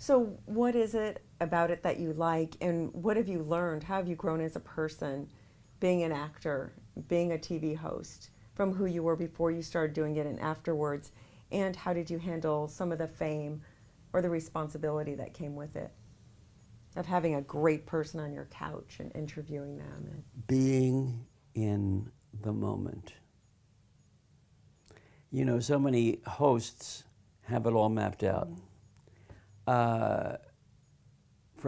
So what is it about it that you like, and what have you learned? How have you grown as a person, being an actor, being a TV host, from who you were before you started doing it and afterwards? And how did you handle some of the fame or the responsibility that came with it, of having a great person on your couch and interviewing them? Being in the moment. You know, so many hosts have it all mapped out. For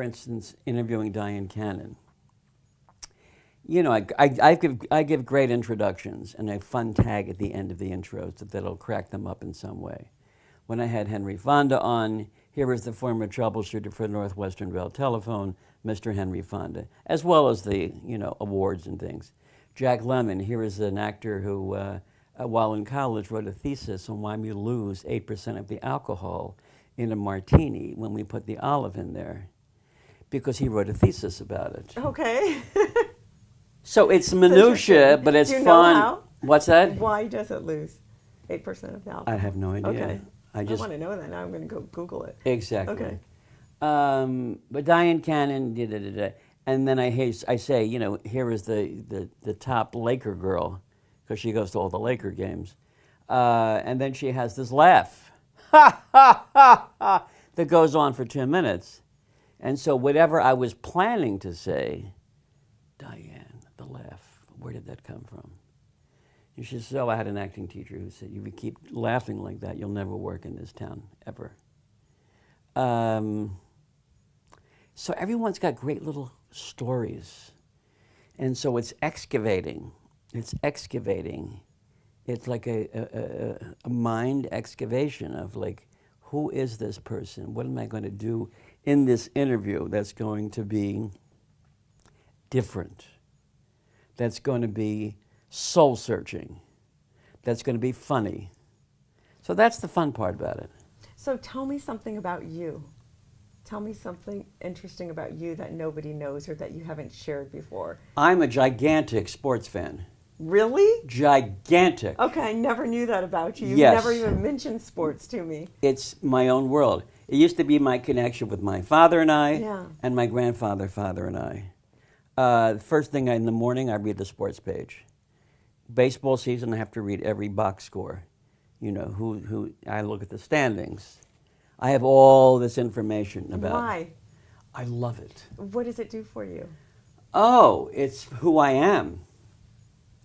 instance, interviewing Diane Cannon. You know, I give great introductions and a fun tag at the end of the intros that'll crack them up in some way. When I had Henry Fonda on, here is the former troubleshooter for Northwestern Rail Telephone, Mr. Henry Fonda, as well as the, you know, awards and things. Jack Lemmon, here is an actor who, while in college, wrote a thesis on why we lose 8% of the alcohol in a martini when we put the olive in there, because he wrote a thesis about it. Okay. So it's minutia, but it's Do you fun. know how? What's that? Why does it lose 8% of the alcohol? I have no idea. Okay. I just want to know that. Now I'm going to go Google it. Exactly. Okay. But Diane Cannon, and then I say, you know, here is the top Laker girl, because she goes to all the Laker games. And then she has this laugh, ha, ha, ha, ha, that goes on for 2 minutes. And so whatever I was planning to say, Diane, the laugh, where did that come from? And she said, oh, I had an acting teacher who said, if you keep laughing like that, you'll never work in this town, ever. So everyone's got great little stories. And so it's excavating. It's excavating. It's like a mind excavation of like, who is this person? What am I going to do in this interview that's going to be different, that's going to be soul-searching, that's going to be funny. So that's the fun part about it. So tell me something about you. Tell me something interesting about you that nobody knows or that you haven't shared before. I'm a gigantic sports fan. Really? Gigantic. Okay, I never knew that about you. You've Yes. never even mentioned sports to me. It's my own world. It used to be my connection with my father and I, Yeah. and my father and I. First thing in the morning, I read the sports page. Baseball season, I have to read every box score. You know, who I look at the standings. I have all this information about. Why? I love it. What does it do for you? Oh, it's who I am.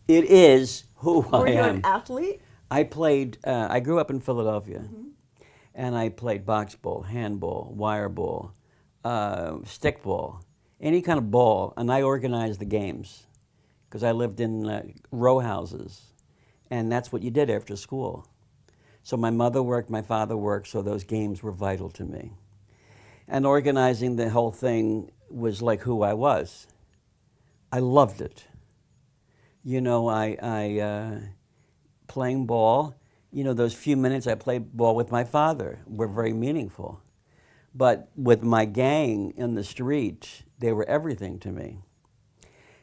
It is who I am. Were you an athlete? I played, I grew up in Philadelphia, and I played box ball, handball, wire ball, stickball, any kind of ball, and I organized the games because I lived in row houses, and that's what you did after school. So my mother worked, my father worked, so those games were vital to me. And organizing the whole thing was like who I was. I loved it. You know, playing ball, you know, those few minutes I played ball with my father were very meaningful. But with my gang in the street, they were everything to me.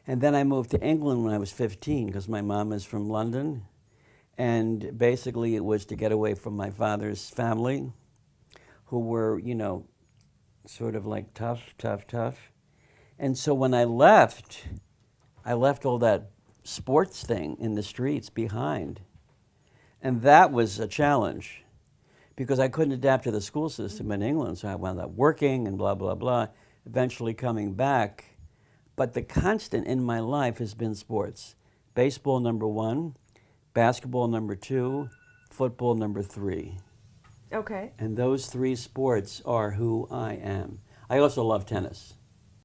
And then I moved to England when I was 15 because my mom is from London. And basically it was to get away from my father's family, who were, you know, sort of like tough. And so when I left all that sports thing in the streets behind. And that was a challenge because I couldn't adapt to the school system in England. So I wound up working and blah, blah, blah, eventually coming back. But the constant in my life has been sports. Baseball, number 1. Basketball, number 2. Football, number 3. Okay. And those 3 sports are who I am. I also love tennis.